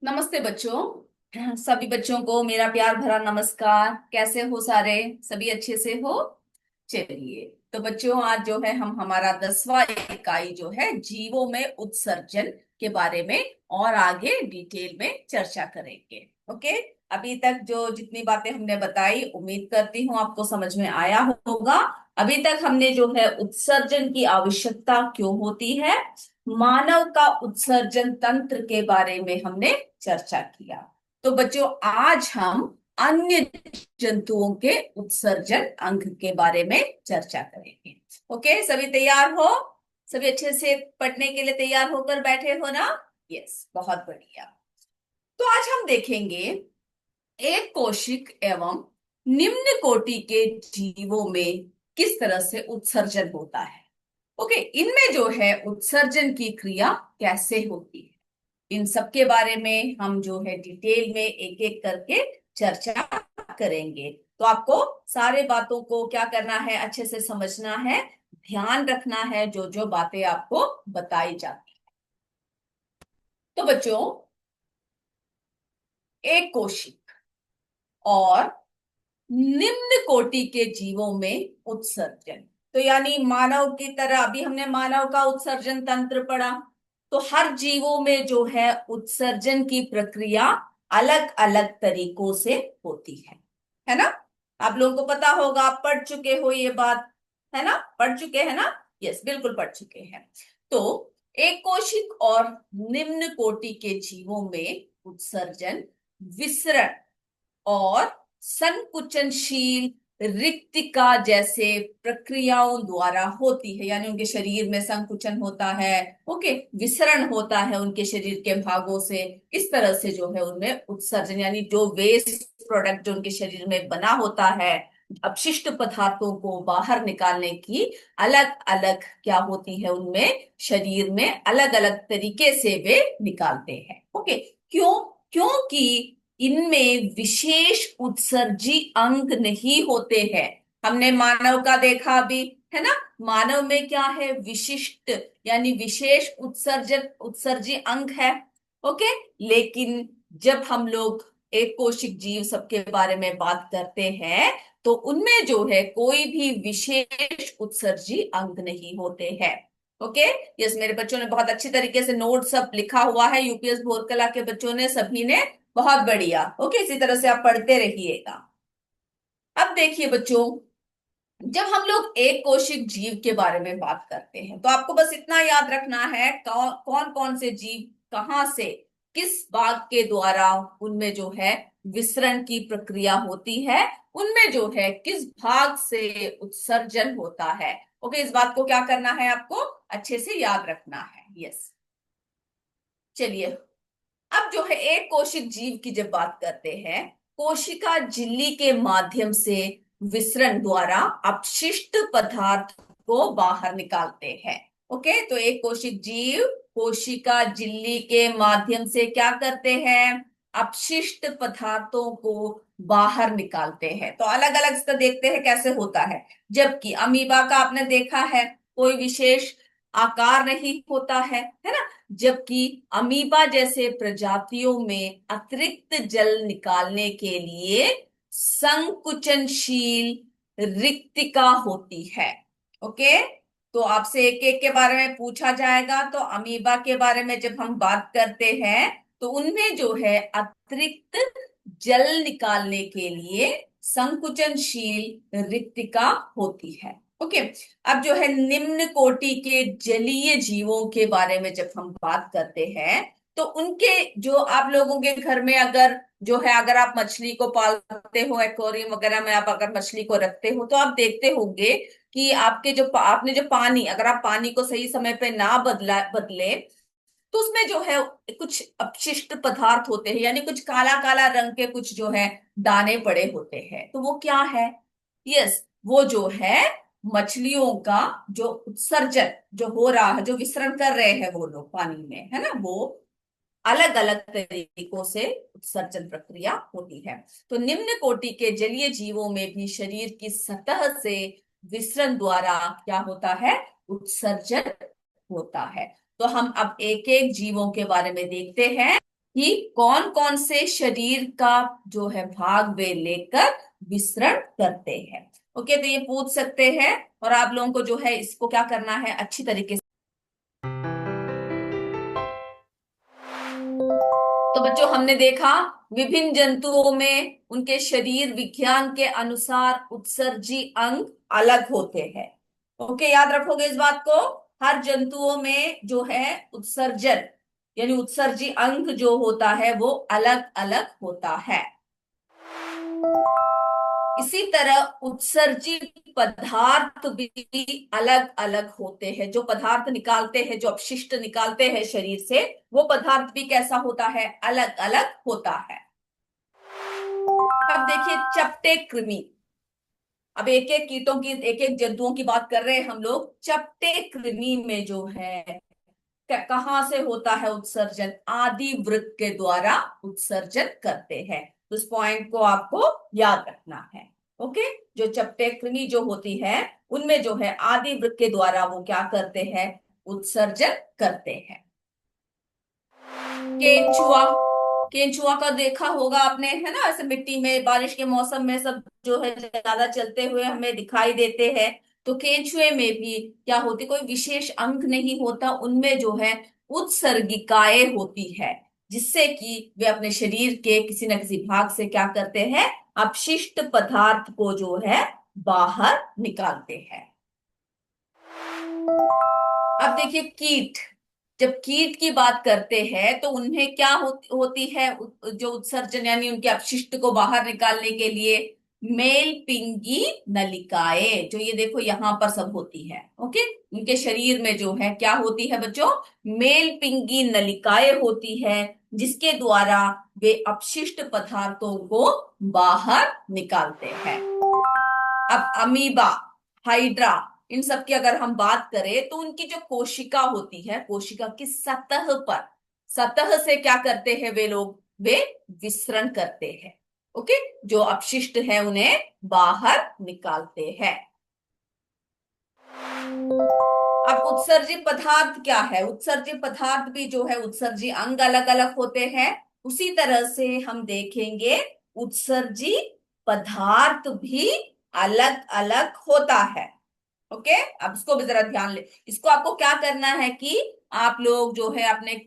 नमस्ते बच्चों। सभी बच्चों को मेरा प्यार भरा नमस्कार। कैसे हो सारे? सभी अच्छे से हो? चलिए, तो बच्चों आज जो है हम हमारा 10वां इकाई जो है जीवों में उत्सर्जन के बारे में और आगे डिटेल में चर्चा करेंगे। ओके। अभी तक जो जितनी बातें हमने बताई, उम्मीद करती हूँ आपको समझ में आया होगा। अभी तक हमने जो है उत्सर्जन की आवश्यकता क्यों होती है, मानव का उत्सर्जन तंत्र के बारे में हमने चर्चा किया। तो बच्चों आज हम अन्य जंतुओं के उत्सर्जन अंग के बारे में चर्चा करेंगे। ओके, सभी तैयार हो? सभी अच्छे से पढ़ने के लिए तैयार होकर बैठे हो ना? यस, बहुत बढ़िया। तो आज हम देखेंगे एक कोशिक एवं निम्न कोटि के जीवों में किस तरह से उत्सर्जन होता है। ओके, इनमें जो है उत्सर्जन की क्रिया कैसे होती है, इन सब के बारे में हम जो है डिटेल में एक एक करके चर्चा करेंगे। तो आपको सारे बातों को क्या करना है, अच्छे से समझना है, ध्यान रखना है जो जो बातें आपको बताई जाती। तो बच्चों, एक कोशिक और निम्न कोटि के जीवों में उत्सर्जन, तो यानी मानव की तरह अभी हमने मानव का उत्सर्जन तंत्र पढ़ा। तो हर जीवों में जो है उत्सर्जन की प्रक्रिया अलग अलग तरीकों से होती है ना? आप लोगों को पता होगा, आप पढ़ चुके हो ये बात, है ना? पढ़ चुके हैं ना? यस, बिल्कुल पढ़ चुके हैं। तो एक कोशिक और निम्न कोटि के जीवों में उत्सर्जन विसरण और संकुचनशील रिक्तिका जैसे प्रक्रियाओं द्वारा होती है, यानी उनके शरीर में संकुचन होता है। ओके, विसरण होता है उनके शरीर के भागों से। इस तरह से जो है उनमें उत्सर्जन, यानी जो वेस्ट प्रोडक्ट जो उनके शरीर में बना होता है, अपशिष्ट पदार्थों को बाहर निकालने की अलग अलग क्या होती है, उनमें शरीर में अलग अलग तरीके से वे निकालते हैं। ओके, क्यों? क्योंकि इनमें विशेष उत्सर्जी अंग नहीं होते हैं। हमने मानव का देखा अभी, है ना? मानव में क्या है, विशिष्ट यानी विशेष उत्सर्जी अंग है। ओके, लेकिन जब हम लोग एक कोशिक जीव सबके बारे में बात करते हैं, तो उनमें जो है कोई भी विशेष उत्सर्जी अंग नहीं होते हैं। ओके, यस, मेरे बच्चों ने बहुत अच्छी तरीके से नोट सब लिखा हुआ है, यूपीएस भोरकला के बच्चों ने, सभी ने। बहुत बढ़िया। ओके, इसी तरह से आप पढ़ते रहिएगा। अब देखिए बच्चों, जब हम लोग एक कोशिक जीव के बारे में बात करते हैं, तो आपको बस इतना याद रखना है, कौन कौन से जीव कहाँ से किस भाग के द्वारा उनमें जो है विसरण की प्रक्रिया होती है, उनमें जो है किस भाग से उत्सर्जन होता है। ओके, इस बात को क्या करना है, आपको अच्छे से याद रखना है। यस, चलिए, अब जो है एक कोशिक जीव की जब बात करते हैं, कोशिका झिल्ली के माध्यम से विसरण द्वारा अपशिष्ट पदार्थ को बाहर निकालते हैं। ओके, तो एक कोशिक जीव कोशिका झिल्ली के माध्यम से क्या करते हैं, अपशिष्ट पदार्थों को बाहर निकालते हैं। तो अलग अलग इसका देखते हैं कैसे होता है। जबकि अमीबा का आपने देखा है, कोई विशेष आकार नहीं होता है ना? जबकि अमीबा जैसे प्रजातियों में अतिरिक्त जल निकालने के लिए संकुचनशील रिक्तिका होती है। ओके, तो आपसे एक एक के बारे में पूछा जाएगा। तो अमीबा के बारे में जब हम बात करते हैं, तो उनमें जो है अतिरिक्त जल निकालने के लिए संकुचनशील रिक्तिका होती है। ओके, अब जो है निम्न कोटि के जलीय जीवों के बारे में जब हम बात करते हैं, तो उनके जो आप लोगों के घर में अगर जो है, अगर आप मछली को पालते हो, एक्वेरियम वगैरह में आप अगर मछली को रखते हो, तो आप देखते होंगे कि आपके जो आपने जो पानी, अगर आप पानी को सही समय पे ना बदले, तो उसमें जो है कुछ अपशिष्ट पदार्थ होते हैं, यानी कुछ काला काला रंग के कुछ जो है दाने पड़े होते हैं। तो वो क्या है? यस, वो जो है मछलियों का जो उत्सर्जन जो हो रहा है, जो विसरण कर रहे हैं वो लोग पानी में, है ना, वो अलग अलग तरीकों से उत्सर्जन प्रक्रिया होती है। तो निम्न कोटि के जलीय जीवों में भी शरीर की सतह से विसरण द्वारा क्या होता है, उत्सर्जन होता है। तो हम अब एक एक जीवों के बारे में देखते हैं। कि कौन कौन से शरीर का जो है भाग वे लेकर विसरण करते हैं। ओके, तो ये पूछ सकते हैं और आप लोगों को जो है इसको क्या करना है अच्छी तरीके से। तो बच्चों हमने देखा विभिन्न जंतुओं में उनके शरीर विज्ञान के अनुसार उत्सर्जी अंग अलग होते हैं। ओके, याद रखोगे इस बात को। हर जंतुओं में जो है उत्सर्जन यानी उत्सर्जी अंग जो होता है वो अलग अलग होता है। इसी तरह उत्सर्जित पदार्थ भी अलग अलग होते हैं। जो पदार्थ निकालते हैं, जो अपशिष्ट निकालते हैं शरीर से, वो पदार्थ भी कैसा होता है, अलग अलग होता है। अब देखिए चपटे कृमि। अब एक एक कीटों की, एक एक जंतुओं की बात कर रहे हैं हम लोग। चपटे कृमि में जो है कहां से होता है उत्सर्जन, आदि वृक्क के द्वारा उत्सर्जन करते हैं। तो इस पॉइंट को आपको याद रखना है। ओके, जो चपटे कृमि जो होती है उनमें जो है आदि वृक्क के द्वारा वो क्या करते हैं, उत्सर्जन करते हैं। केंचुआ, केंचुआ का देखा होगा आपने, है ना, ऐसे मिट्टी में बारिश के मौसम में सब जो है ज्यादा चलते हुए हमें दिखाई देते हैं। तो केंचुए में भी क्या होती, कोई विशेष अंग नहीं होता, उनमें जो है उत्सर्गिकाएं होती है, जिससे कि वे अपने शरीर के किसी न किसी भाग से क्या करते हैं, अपशिष्ट पदार्थ को जो है बाहर निकालते हैं। अब देखिए कीट। जब कीट की बात करते हैं तो उन्हें क्या होती है, जो उत्सर्जन यानी उनके अपशिष्ट को बाहर निकालने के लिए मेल पिंगी नलिकाएं, जो ये देखो यहां पर सब होती है। ओके, उनके शरीर में जो है क्या होती है बच्चों, मेल पिंगी नलिकाएं होती है, जिसके द्वारा वे अपशिष्ट पदार्थों को बाहर निकालते हैं। अब अमीबा, हाइड्रा, इन सब की अगर हम बात करें तो उनकी जो कोशिका होती है, कोशिका की सतह पर, सतह से क्या करते हैं वे लोग, वे विसरण करते हैं। ओके, जो अपशिष्ट है उन्हें बाहर निकालते हैं। अब उत्सर्जी पदार्थ क्या है, उत्सर्जी पदार्थ भी जो है उत्सर्जी अंग अलग अलग होते हैं। उसी तरह से हम देखेंगे उत्सर्जी पदार्थ भी अलग अलग होता है। ओके, अब इसको भी जरा ध्यान ले। इसको आपको क्या करना है कि आप लोग जो है अपने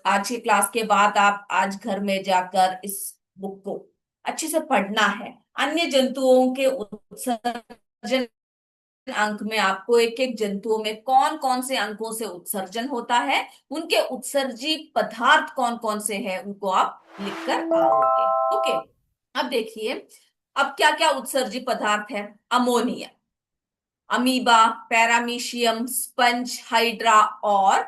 आज की क्लास के बाद आप आज घर में जाकर इस बुक को अच्छे से पढ़ना है। अन्य जंतुओं के उत्सर्जन अंक में आपको एक एक जंतुओं में कौन कौन से अंकों से उत्सर्जन होता है, उनके उत्सर्जी पदार्थ कौन कौन से हैं, उनको आप लिखकर आओगे। ओके, अब देखिए अब क्या क्या उत्सर्जी पदार्थ है। Ammonia, amoeba, paramecium, sponge, hydra और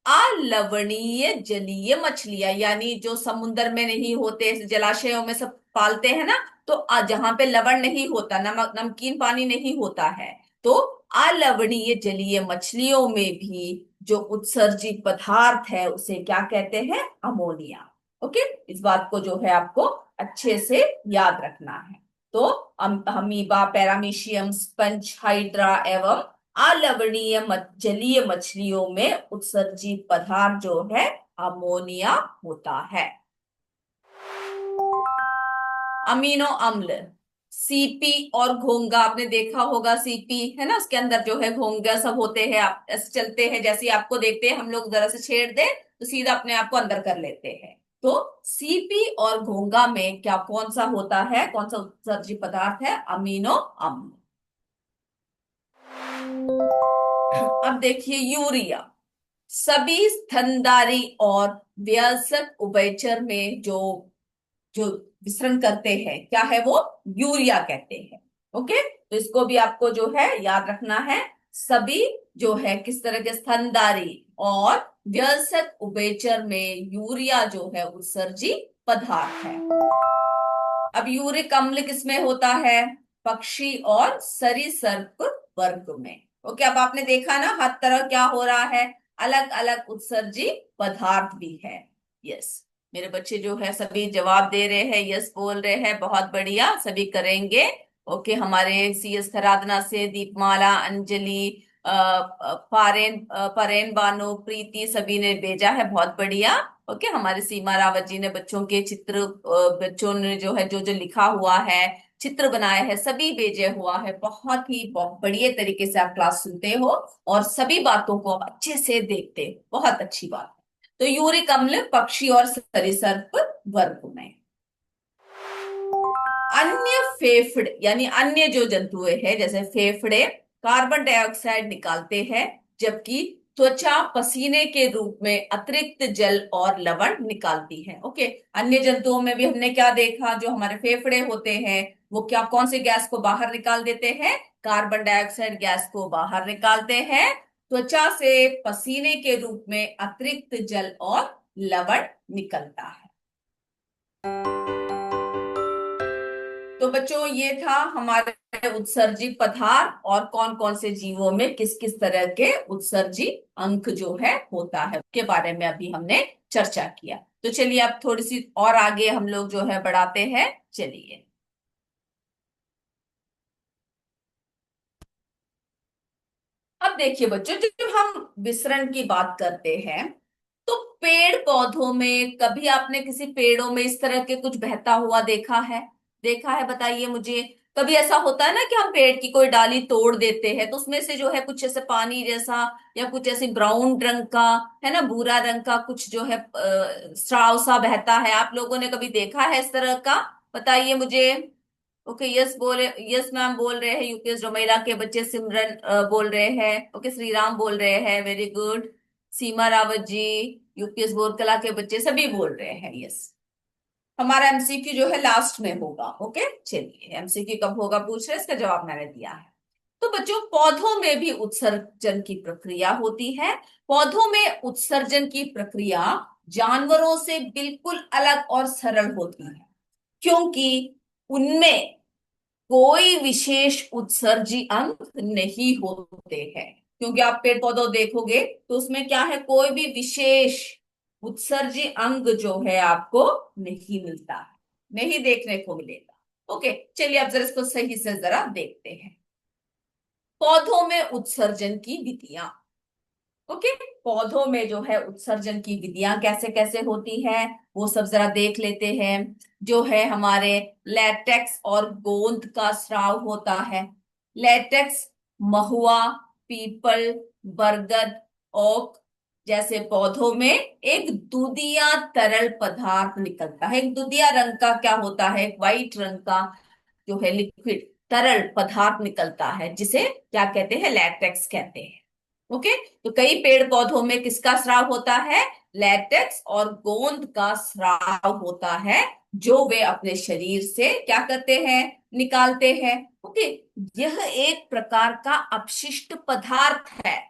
अलवणीय जलीय मछलियां, यानी जो समुद्र में नहीं होते, जलाशयों में सब पालते हैं ना, तो जहां पे लवण नहीं होता, नमक नमकीन पानी नहीं होता है, तो अलवणीय जलीय मछलियों में भी जो उत्सर्जी पदार्थ है उसे क्या कहते हैं, अमोनिया। ओके, इस बात को जो है आपको अच्छे से याद रखना है। तो अमीबा, पैरामीशियम, स्पंज, हाइड्रा एवं अलवणीय जलीय मछलियों में उत्सर्जी पदार्थ जो है अमोनिया होता है। अमीनो अम्ल, सीपी और घोंगा, आपने देखा होगा सीपी है ना, उसके अंदर जो है घोंगा सब होते हैं। आप ऐसे चलते हैं, जैसे ही आपको देखते हैं हम लोग जरा से छेड़ दे तो सीधा अपने आप को अंदर कर लेते हैं। तो सीपी और घोंगा में क्या, कौन सा होता है, कौन सा उत्सर्जी पदार्थ है, अमीनो अम्ल। अब देखिए यूरिया, सभी स्तनधारी और वयस्क उभयचर में जो जो विसरण करते हैं, क्या है वो, यूरिया कहते हैं। ओके, तो इसको भी आपको जो है याद रखना है। सभी जो है किस तरह के, स्तनधारी और वयस्क उभयचर में यूरिया जो है उत्सर्जी पदार्थ है। अब यूरिक अम्ल किसमें होता है, पक्षी और सरीसृप वर्ग में। ओके, अब आपने देखा ना हर तरह क्या हो रहा है, अलग अलग उत्सर्जी पदार्थ भी है। यस, मेरे बच्चे जो है सभी जवाब दे रहे हैं, यस बोल रहे हैं, बहुत बढ़िया, सभी करेंगे। ओके, हमारे CS आराधना से दीपमाला, अंजलि, पारेन बानो, प्रीति, सभी ने भेजा है, बहुत बढ़िया। ओके, हमारे सीमा रावत जी ने बच्चों के चित्र, बच्चों ने जो है जो जो लिखा हुआ है, चित्र बनाए हैं, सभी भेजे हुआ है। बहुत ही बहुत बढ़िया तरीके से आप क्लास सुनते हो और सभी बातों को आप अच्छे से देखते हो, बहुत अच्छी बात है। तो यूरिक अम्ल पक्षी और सरीसृप वर्ग में। अन्य फेफड़े यानी अन्य जो जंतुएं हैं जैसे फेफड़े कार्बन डाइऑक्साइड निकालते हैं, जबकि त्वचा पसीने के रूप में अतिरिक्त जल और लवण निकालती है। ओके, अन्य जंतुओं में भी हमने क्या देखा, जो हमारे फेफड़े होते हैं वो क्या कौन से गैस को बाहर निकाल देते हैं, कार्बन डाइऑक्साइड गैस को बाहर निकालते हैं। त्वचा से पसीने के रूप में अतिरिक्त जल और लवण निकलता है। तो बच्चों ये था हमारे उत्सर्जी पदार्थ और कौन कौन से जीवों में किस किस तरह के उत्सर्जी अंक जो है होता है के बारे में अभी हमने चर्चा किया। तो चलिए अब थोड़ी सी और आगे हम लोग जो है बढ़ाते हैं। चलिए अब देखिए बच्चों, जब हम विसरण की बात करते हैं तो पेड़ पौधों में कभी आपने किसी पेड़ों में इस तरह के कुछ बहता हुआ देखा है? देखा है, बताइए मुझे। कभी ऐसा होता है ना कि हम पेड़ की कोई डाली तोड़ देते हैं तो उसमें से जो है कुछ ऐसे पानी जैसा या कुछ ऐसे ब्राउन रंग का, है ना, भूरा रंग का कुछ जो है स्राव सा बहता है। आप लोगों ने कभी देखा है इस तरह का? बताइए मुझे। ओके, यस बोले, यस मैम बोल रहे हैं, यूपीएस रोमेला के बच्चे, सिमरन बोल रहे हैं, ओके, श्रीराम बोल रहे हैं, वेरी गुड, सीमा रावत जी, यूपीएस बोरकला के बच्चे सभी बोल रहे हैं यस। हमारा एमसीक्यू जो है लास्ट में होगा। ओके, चलिए एमसीक्यू कब होगा पूछ रहे हैं, इसका जवाब मैंने दिया है। तो बच्चों पौधों में भी उत्सर्जन की प्रक्रिया होती है। पौधों में उत्सर्जन की प्रक्रिया जानवरों से बिल्कुल अलग और सरल होती है, क्योंकि उनमें कोई विशेष उत्सर्जी अंग नहीं होते हैं। क्योंकि आप पेड़ पौधों देखोगे तो उसमें क्या है, कोई भी विशेष उत्सर्जी अंग जो है आपको नहीं मिलता है, नहीं देखने को मिलेगा। ओके, चलिए अब जरा इसको सही से जरा देखते हैं। पौधों में उत्सर्जन की विधियां। ओके, पौधों में जो है उत्सर्जन की विधियां कैसे कैसे होती है वो सब जरा देख लेते हैं। जो है हमारे लैटेक्स और गोंद का स्राव होता है। लैटेक्स महुआ, पीपल, बरगद, ओक जैसे पौधों में एक दूधिया तरल पदार्थ निकलता है। एक दूधिया रंग का क्या होता है, व्हाइट रंग का जो है लिक्विड तरल पदार्थ निकलता है, जिसे क्या कहते हैं, लैटेक्स कहते हैं। ओके, तो कई पेड़ पौधों में किसका स्राव होता है, लैटेक्स और गोंद का स्राव होता है, जो वे अपने शरीर से क्या करते हैं, निकालते हैं। ओके, यह एक प्रकार का अपशिष्ट पदार्थ है।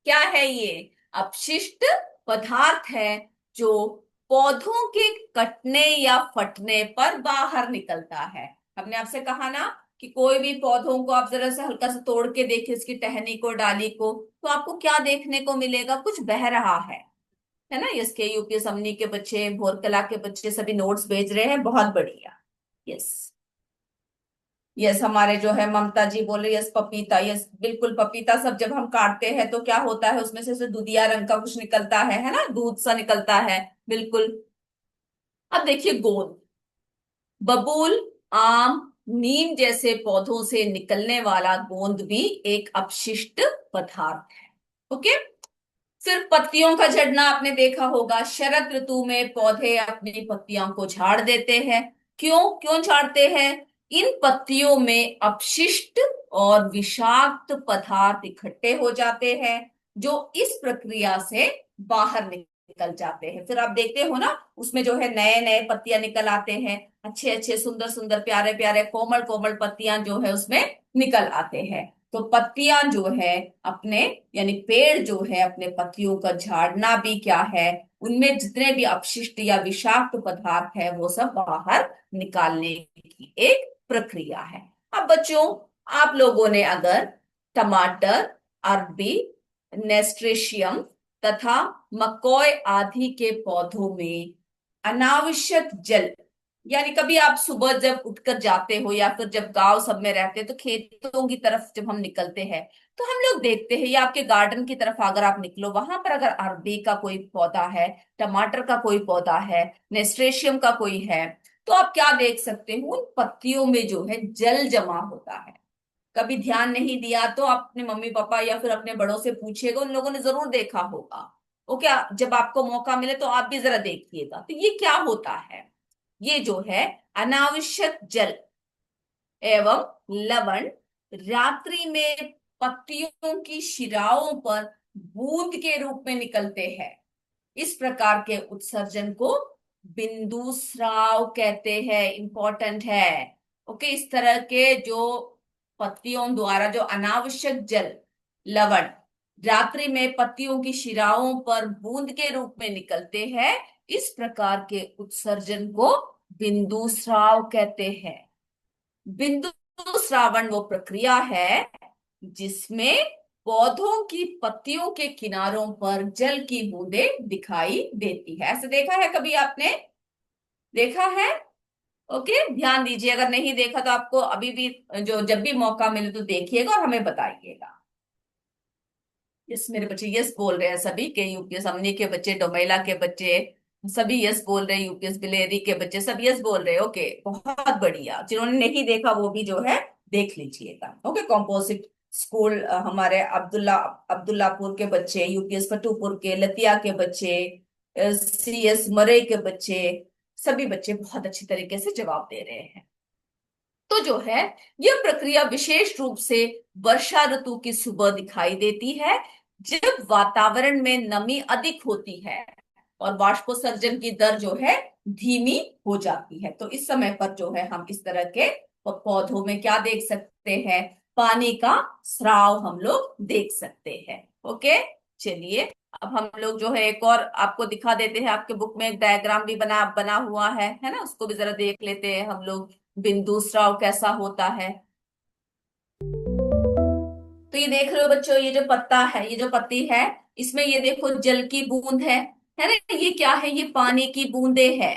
क्या है ये? अपशिष्ट पदार्थ है जो पौधों के कटने या फटने पर बाहर निकलता है। हमने आपसे कहा ना कि कोई भी पौधों को आप जरा से हल्का सा तोड़ के देखिए, इसकी टहनी को, डाली को, तो आपको क्या देखने को मिलेगा, कुछ बह रहा है ना। इसके यूपीएस अमनी के बच्चे, भोरकला के बच्चे सभी नोट्स भेज रहे हैं, बहुत बढ़िया। यस, यस, हमारे जो है ममता जी बोल रही है यस पपीता, यस बिल्कुल पपीता सब जब हम काटते हैं तो क्या होता है, उसमें से दूधिया रंग का कुछ निकलता है ना, दूध सा निकलता है, बिल्कुल। अब देखिए गोंद, बबूल, आम, नीम जैसे पौधों से निकलने वाला गोंद भी एक अपशिष्ट पदार्थ है। ओके, सिर्फ पत्तियों का झड़ना आपने देखा होगा, शरद ऋतु में पौधे अपनी पत्तियों को झाड़ देते हैं। क्यों क्यों झाड़ते हैं? इन पत्तियों में अपशिष्ट और विषाक्त पदार्थ इकट्ठे हो जाते हैं, जो इस प्रक्रिया से बाहर निकल जाते हैं। फिर आप देखते हो ना, उसमें जो है नए नए पत्तियां निकल आते हैं, अच्छे अच्छे सुंदर सुंदर प्यारे प्यारे कोमल कोमल पत्तियां जो है उसमें निकल आते हैं। तो पत्तियां जो है अपने, यानी पेड़ जो है अपने पत्तियों का झाड़ना भी क्या है, उनमें जितने भी अपशिष्ट या विषाक्त पदार्थ है वो सब बाहर निकालने की एक प्रक्रिया है। अब बच्चों, आप लोगों ने अगर टमाटर, अरबी, नेस्ट्रेशियम तथा मकोय आदि के पौधों में अनावश्यक जल यानी कभी आप सुबह जब उठकर जाते हो या फिर जब गांव सब में रहते हैं तो खेतों की तरफ जब हम निकलते हैं तो हम लोग देखते हैं, या आपके गार्डन की तरफ अगर आप निकलो, वहां पर अगर अरबी का कोई पौधा है, टमाटर का कोई पौधा है, नेस्ट्रेशियम का कोई है, तो आप क्या देख सकते हो, उन पत्तियों में जो है जल जमा होता है। कभी ध्यान नहीं दिया तो आप अपने मम्मी पापा या फिर अपने बड़ों से पूछिएगा, उन लोगों ने जरूर देखा होगा। वो क्या, जब आपको मौका मिले तो आप भी जरा देखिएगा, तो ये क्या होता है, ये जो है अनावश्यक जल एवं लवण रात्रि में पत्तियों की शिराओं पर बूंद के रूप में निकलते हैं। इस प्रकार के उत्सर्जन को बिंदु स्राव कहते हैं, इंपॉर्टेंट है। ओके, इस तरह के जो पत्तियों द्वारा जो अनावश्यक जल लवण रात्रि में पत्तियों की शिराओं पर बूंद के रूप में निकलते हैं, इस प्रकार के उत्सर्जन को बिंदु स्राव कहते हैं। बिंदु श्रावण वो प्रक्रिया है जिसमें पौधों की पत्तियों के किनारों पर जल की बूंदें दिखाई देती है। ऐसे देखा है कभी आपने, देखा है? ओके, ध्यान दीजिए, अगर नहीं देखा तो आपको अभी भी जो जब भी मौका मिले तो देखिएगा और हमें बताइएगा। यस मेरे बच्चे यस बोल रहे हैं सभी के, यूपीएस अमनी के बच्चे, डोमेला के बच्चे सभी यस बोल रहे हैं, यूपीएस बिलेरी के बच्चे सब यस बोल रहे हैं। ओके, बहुत बढ़िया। जिन्होंने नहीं देखा वो भी जो है देख लीजिएगा। ओके, कॉम्पोजिट स्कूल हमारे अब्दुल्लापुर के बच्चे, यूपीएस फतूपुर के, लतिया के बच्चे, सीएस मरे के बच्चे, सभी बच्चे बहुत अच्छी तरीके से जवाब दे रहे हैं। तो जो है यह प्रक्रिया विशेष रूप से वर्षा ऋतु की सुबह दिखाई देती है, जब वातावरण में नमी अधिक होती है और वाष्पोत्सर्जन की दर जो है धीमी हो जाती है। तो इस समय पर जो है हम इस तरह के पौधों में क्या देख सकते हैं, पानी का स्राव हम लोग देख सकते हैं। ओके, चलिए अब हम लोग जो है एक और आपको दिखा देते हैं। आपके बुक में एक डायग्राम भी बना बना हुआ है ना, उसको भी जरा देख लेते हैं हम लोग, बिंदु स्राव कैसा होता है। तो ये देख रहे हो बच्चों, ये जो पत्ता है, ये जो पत्ती है, इसमें ये देखो जल की बूंद है ना, ये क्या है, ये पानी की बूंदे है।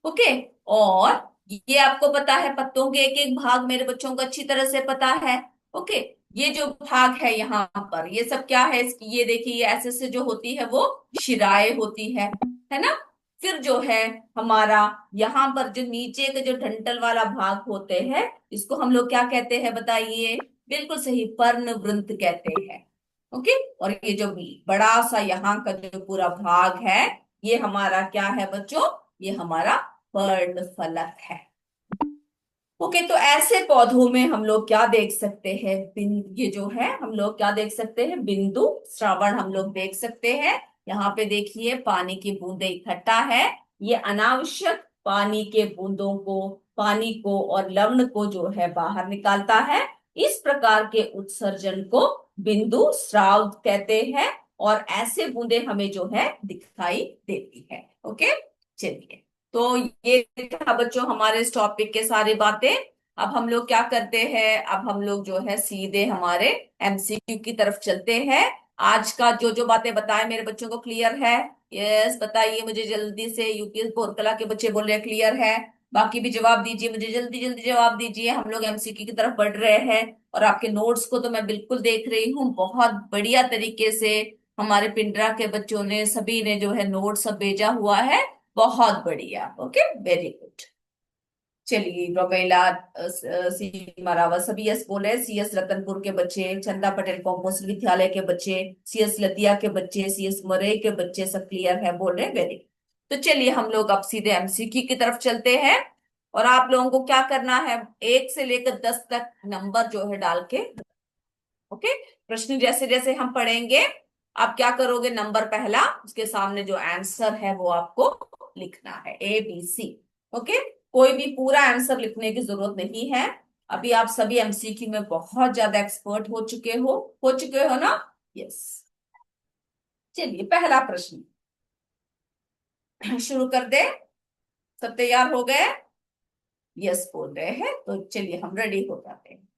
ओके, और ये आपको पता है पत्तों के एक एक भाग मेरे बच्चों को अच्छी तरह से पता है। ओके, ये जो भाग है यहाँ पर, ये सब क्या है, ये देखिए, ये ऐसे से जो होती है वो शिराएं होती है ना। फिर जो है हमारा यहाँ पर जो नीचे के जो डंठल वाला भाग होते हैं, इसको हम लोग क्या कहते हैं बताइए? बिल्कुल सही, पर्णवृंत कहते हैं। ओके, और ये जो बड़ा सा यहाँ का जो पूरा भाग है, ये हमारा क्या है बच्चों? ये हमारा पर्णफलक है। ओके, तो ऐसे पौधों में हम लोग क्या देख सकते हैं, ये जो है हम लोग क्या देख सकते हैं, बिंदु श्रावण हम लोग देख सकते हैं। यहाँ पे देखिए पानी की बूंदे इकट्ठा है, ये अनावश्यक पानी के बूंदों को, पानी को और लवण को जो है बाहर निकालता है। इस प्रकार के उत्सर्जन को बिंदु स्राव कहते हैं, और ऐसे बूंदे हमें जो है दिखाई देती है। ओके, चलिए, तो ये था बच्चों हमारे इस टॉपिक के सारी बातें। अब हम लोग क्या करते हैं, अब हम लोग जो है सीधे हमारे एमसीक्यू की तरफ चलते हैं। आज का जो जो बातें बताए मेरे बच्चों को क्लियर है? यस, बताइए मुझे जल्दी से। यूपीएस बोरकला के बच्चे बोल रहे हैं क्लियर है। बाकी भी जवाब दीजिए, मुझे जल्दी जल्दी जवाब दीजिए। हम लोग एमसीक्यू की तरफ बढ़ रहे हैं, और आपके नोट्स को तो मैं बिल्कुल देख रही हूँ, बहुत बढ़िया तरीके से हमारे पिंडरा के बच्चों ने सभी ने जो है नोट सब भेजा हुआ है। बहुत बढ़िया, ओके, वेरी गुड। चलिए, रोबेला सी मरावा सभी यस बोले, सीएस रतनपुर के बच्चे, चंदा पटेल कॉम्पोस्ट विद्यालय के बच्चे, सीएस लतिया के बच्चे, सीएस मरे के बच्चे सब क्लियर है बोल रहे, वेरी। तो चलिए हम लोग अब सीधे एमसीक्यू की तरफ चलते हैं। और आप लोगों को क्या करना है, 1 से लेकर 10 तक नंबर जो है डाल के, ओके, प्रश्न जैसे जैसे हम पढ़ेंगे आप क्या करोगे, नंबर पहला, उसके सामने जो आंसर है वो आपको लिखना है, ABC। ओके, कोई भी पूरा आंसर लिखने की जरूरत नहीं है। अभी आप सभी एमसीक्यू में बहुत ज्यादा एक्सपर्ट हो चुके हो ना? यस, चलिए पहला प्रश्न शुरू कर दे। सब तैयार हो गए? यस बोल रहे हैं, तो चलिए हम रेडी हो जाते हैं।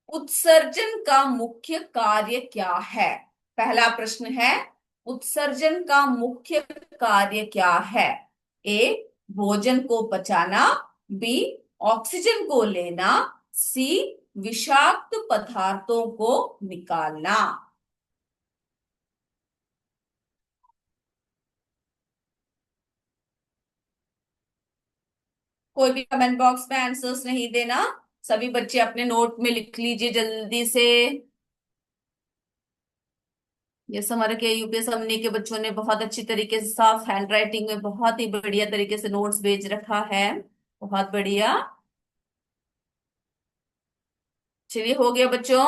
उत्सर्जन का मुख्य कार्य क्या है? पहला प्रश्न है, उत्सर्जन का मुख्य कार्य क्या है? ए, भोजन को पचाना, बी ऑक्सीजन को लेना, सी विषाक्त पदार्थों को निकालना। कोई भी कमेंट बॉक्स में आंसर्स नहीं देना। सभी बच्चे अपने नोट में लिख लीजिए जल्दी से। ये हमारे के यूपीएस हमने के बच्चों ने बहुत अच्छी तरीके से साफ हैंड राइटिंग में बहुत ही बढ़िया तरीके से नोट्स भेज रखा है। बहुत बढ़िया। चलिए हो गया बच्चों।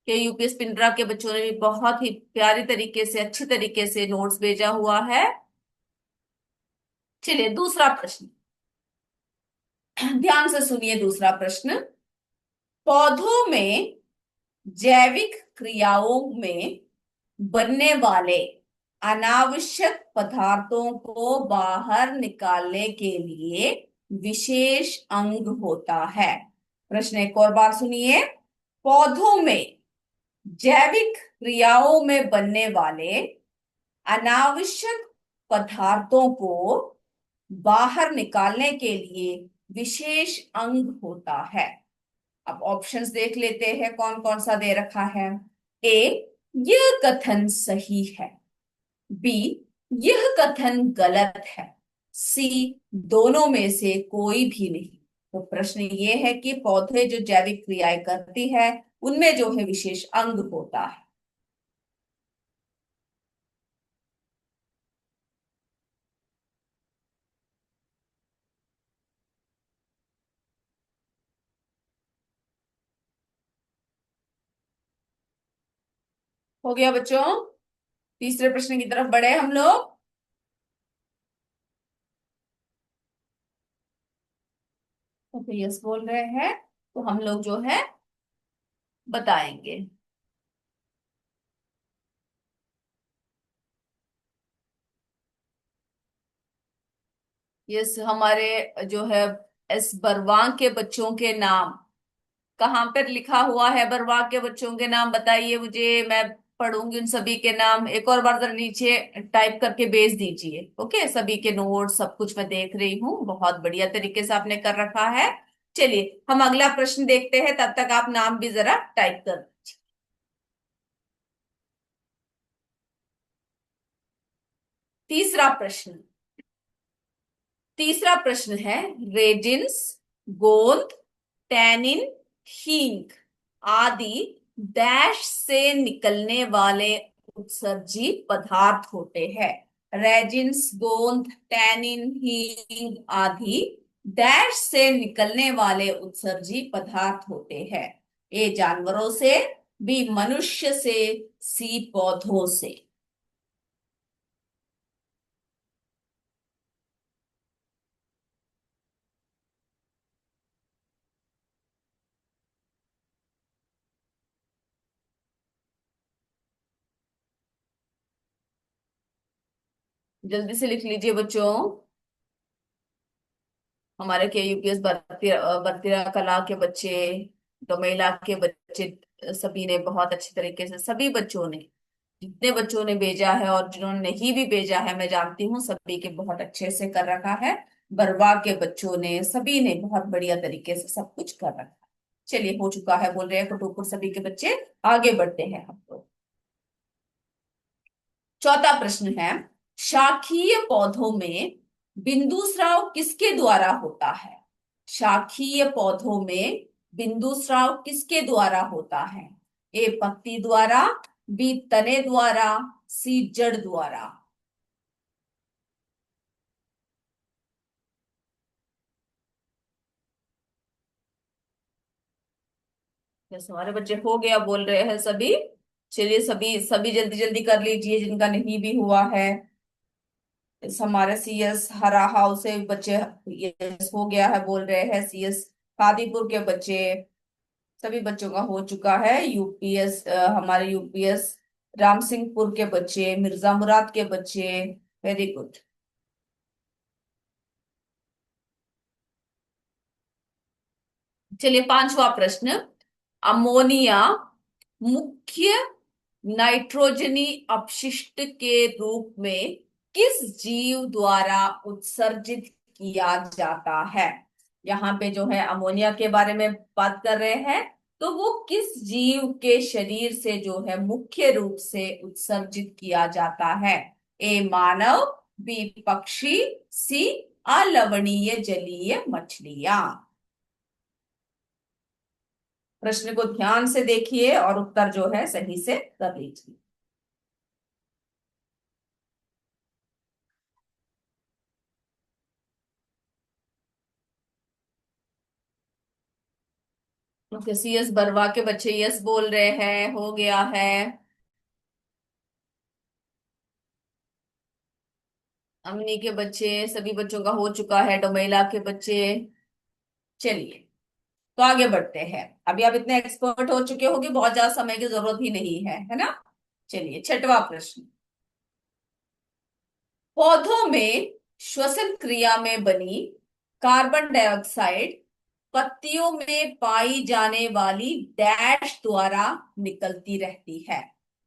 के यूपीएस पिंडरा के बच्चों ने भी बहुत ही प्यारी तरीके से अच्छी तरीके से नोट्स भेजा हुआ है। चलिए दूसरा प्रश्न। ध्यान से सुनिए दूसरा प्रश्न। पौधों में जैविक क्रियाओं में बनने वाले अनावश्यक पदार्थों को बाहर निकालने के लिए विशेष अंग होता है। प्रश्न एक और बार सुनिए। पौधों में जैविक क्रियाओं में बनने वाले अनावश्यक पदार्थों को बाहर निकालने के लिए विशेष अंग होता है। अब ऑप्शंस देख लेते हैं कौन कौन सा दे रखा है। ए, यह कथन सही है। बी, यह कथन गलत है। सी, दोनों में से कोई भी नहीं। तो प्रश्न ये है कि पौधे जो जैविक क्रियाएं करती है उनमें जो है विशेष अंग होता है। हो गया बच्चों। तीसरे प्रश्न की तरफ बढ़े हम लोग। ओके यस बोल रहे हैं तो हम लोग जो है बताएंगे। यस हमारे जो है इस बरवां के बच्चों के नाम कहाँ पर लिखा हुआ है। बरवा के बच्चों के नाम बताइए मुझे। मैं पढ़ूंगी उन सभी के नाम। एक और बार जरा नीचे टाइप करके भेज दीजिए। ओके सभी के नोट सब कुछ मैं देख रही हूँ। बहुत बढ़िया तरीके से आपने कर रखा है। चलिए हम अगला प्रश्न देखते हैं तब तक आप नाम भी जरा टाइप कर दीजिए। तीसरा प्रश्न। तीसरा प्रश्न है रेजिन्स, गोंद, टैनिन, हींग आदि डैश से निकलने वाले उत्सर्जी पदार्थ होते हैं। रेजिन्स, गोंद, टैनिन, हींग आदि डैश से निकलने वाले उत्सर्जी पदार्थ होते हैं। ए जानवरों से, बी मनुष्य से, सी पौधों से। जल्दी से लिख लीजिए बच्चों। हमारे के यूपीएस बर्तिया कला के बच्चे, डोमेला के बच्चे सभी ने बहुत अच्छे तरीके से सभी बच्चों ने जितने बच्चों ने भेजा है और जिन्होंने नहीं भी भेजा है मैं जानती हूँ सभी के बहुत अच्छे से कर रखा है। बरवा के बच्चों ने सभी ने बहुत बढ़िया तरीके से सब कुछ कर रखा है। चलिए हो चुका है बोल रहे हैं फटोफट सभी के बच्चे। आगे बढ़ते हैं हम लोग। चौथा प्रश्न है शाखीय पौधों में बिंदुस्राव किसके द्वारा होता है। शाखीय पौधों में बिंदुस्राव किसके द्वारा होता है। ए पत्ती द्वारा, बी तने द्वारा, सी जड़ द्वारा। जैसे हमारे बच्चे हो गया बोल रहे हैं सभी। चलिए सभी सभी जल्दी जल्दी कर लीजिए जिनका नहीं भी हुआ है। इस हमारे सीएस हरा हाउस से बच्चे यस हो गया है बोल रहे हैं। सीएस कादीपुर के बच्चे सभी बच्चों का हो चुका है। यूपीएस हमारे यूपीएस राम सिंहपुर के बच्चे, मिर्जा मुराद के बच्चे। Very good. चलिए पांचवा प्रश्न। अमोनिया मुख्य नाइट्रोजनी अपशिष्ट के रूप में किस जीव द्वारा उत्सर्जित किया जाता है। यहाँ पे जो है अमोनिया के बारे में बात कर रहे हैं। तो वो किस जीव के शरीर से जो है मुख्य रूप से उत्सर्जित किया जाता है। ए मानव, बी पक्षी, सी अलवणीय जलीय मछलियां। प्रश्न को ध्यान से देखिए और उत्तर जो है सही से कर लीजिए। ओके, सीएस बरवा के बच्चे यस बोल रहे हैं, हो गया है। अमनी के बच्चे, सभी बच्चों का हो चुका है, डोमेला के बच्चे। चलिए, तो आगे बढ़ते हैं। अभी आप इतने एक्सपर्ट हो चुके होंगे, बहुत ज्यादा समय की जरूरत ही नहीं है ना। चलिए, छठवां प्रश्न। पौधों में श्वसन क्रिया में बनी कार्बन डाइऑक्साइड पत्तियों में पाई जाने वाली डैश द्वारा निकलती रहती है।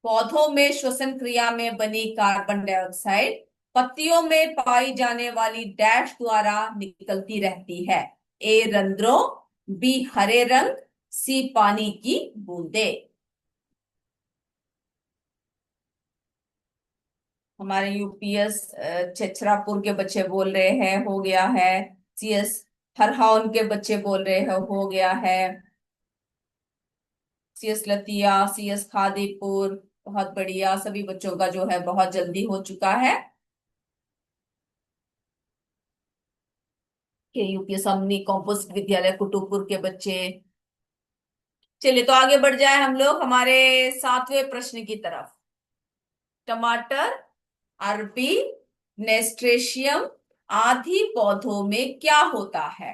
पौधों में श्वसन क्रिया में बनी कार्बन डाइऑक्साइड पत्तियों में पाई जाने वाली डैश द्वारा निकलती रहती है। ए रंध्रों, बी हरे रंग, सी पानी की बूंदे। हमारे यूपीएस चचरापुर के बच्चे बोल रहे हैं, हो गया है। सीएस हरहाउन के बच्चे बोल रहे हैं, हो गया है। सीएस लतिया, सीएस खादीपुर, बहुत बढ़िया, सभी बच्चों का जो है बहुत जल्दी हो चुका है। के यूपीएस अमनी कॉम्पोस्ट विद्यालय कुटुपुर के बच्चे। चलिए, तो आगे बढ़ जाए हम लोग हमारे सातवें प्रश्न की तरफ। टमाटर, अरबी, नेस्ट्रेशियम आदि पौधों में क्या होता है।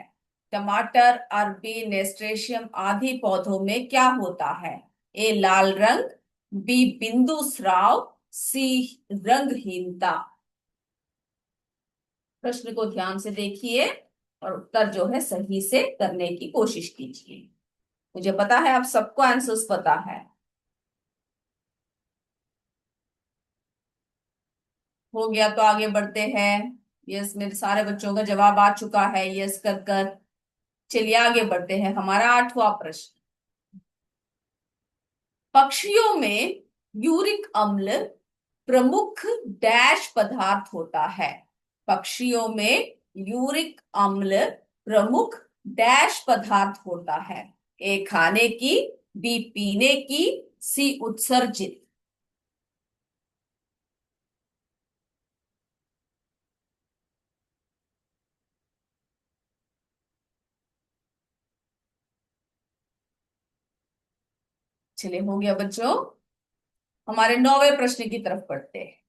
टमाटर, अरबी, नेस्ट्रेशियम आदि पौधों में क्या होता है। ए लाल रंग, बी बिंदु स्राव, सी रंगहीनता। प्रश्न को ध्यान से देखिए और उत्तर जो है सही से करने की कोशिश कीजिए। मुझे पता है आप सबको आंसर्स पता है। हो गया, तो आगे बढ़ते हैं। यस, मेरे सारे बच्चों का जवाब आ चुका है यस कर कर। चलिए, आगे बढ़ते हैं। हमारा आठवां प्रश्न। पक्षियों में यूरिक अम्ल प्रमुख डैश पदार्थ होता है। पक्षियों में यूरिक अम्ल प्रमुख डैश पदार्थ होता है। ए खाने की, बी पीने की, सी उत्सर्जित। चलिए, हो गया बच्चों। हमारे नौवे प्रश्न की तरफ बढ़ते हैं।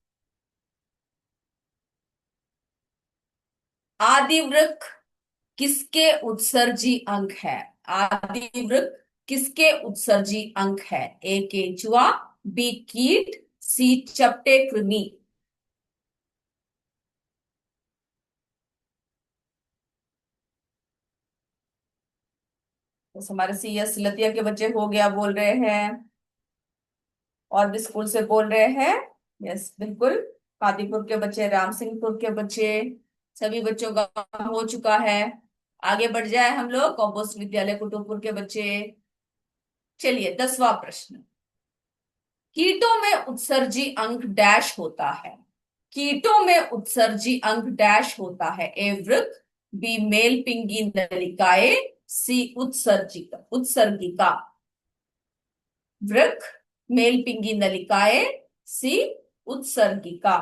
आदिवृक्क किसके उत्सर्जी अंग है। आदिवृक्क किसके उत्सर्जी अंग है। ए केंचुआ, बी कीट, सी चपटे कृमि। तो हमारे सी एस लतिया के बच्चे हो गया बोल रहे हैं, और भी स्कूल से बोल रहे हैं। यस, बिल्कुल। कादीपुर के बच्चे, राम सिंहपुर के बच्चे, सभी बच्चों का हो चुका है। आगे बढ़ जाए हम लोग। कॉम्पोस्ट विद्यालय कुटुमपुर के बच्चे। चलिए, 10वां प्रश्न। कीटों में उत्सर्जी अंग डैश होता है। कीटों में उत्सर्जी अंग डैश होता है। ए वृक्क, बी मेल पिंगी नलिकाएं, सी उत्सर्जिका उत्सर्गिका। वृक्क, मेल पिंगी नलिकाएं, सी उत्सर्गिका।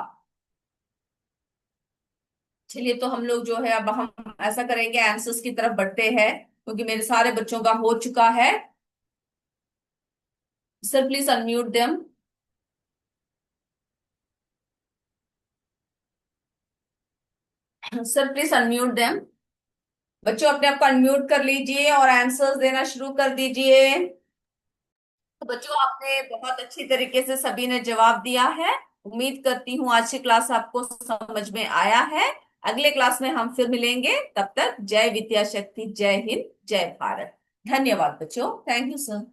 चलिए, तो हम लोग जो है अब हम ऐसा करेंगे, आंसर्स की तरफ बढ़ते हैं क्योंकि मेरे सारे बच्चों का हो चुका है। Sir please unmute them. Sir please unmute them. बच्चों, अपने आप को अनम्यूट कर लीजिए और आंसर्स देना शुरू कर दीजिए। तो बच्चों, आपने बहुत अच्छी तरीके से सभी ने जवाब दिया है। उम्मीद करती हूँ आज की क्लास आपको समझ में आया है। अगले क्लास में हम फिर मिलेंगे। तब तक जय विद्या शक्ति, जय हिंद, जय भारत। धन्यवाद बच्चों। Thank you sir.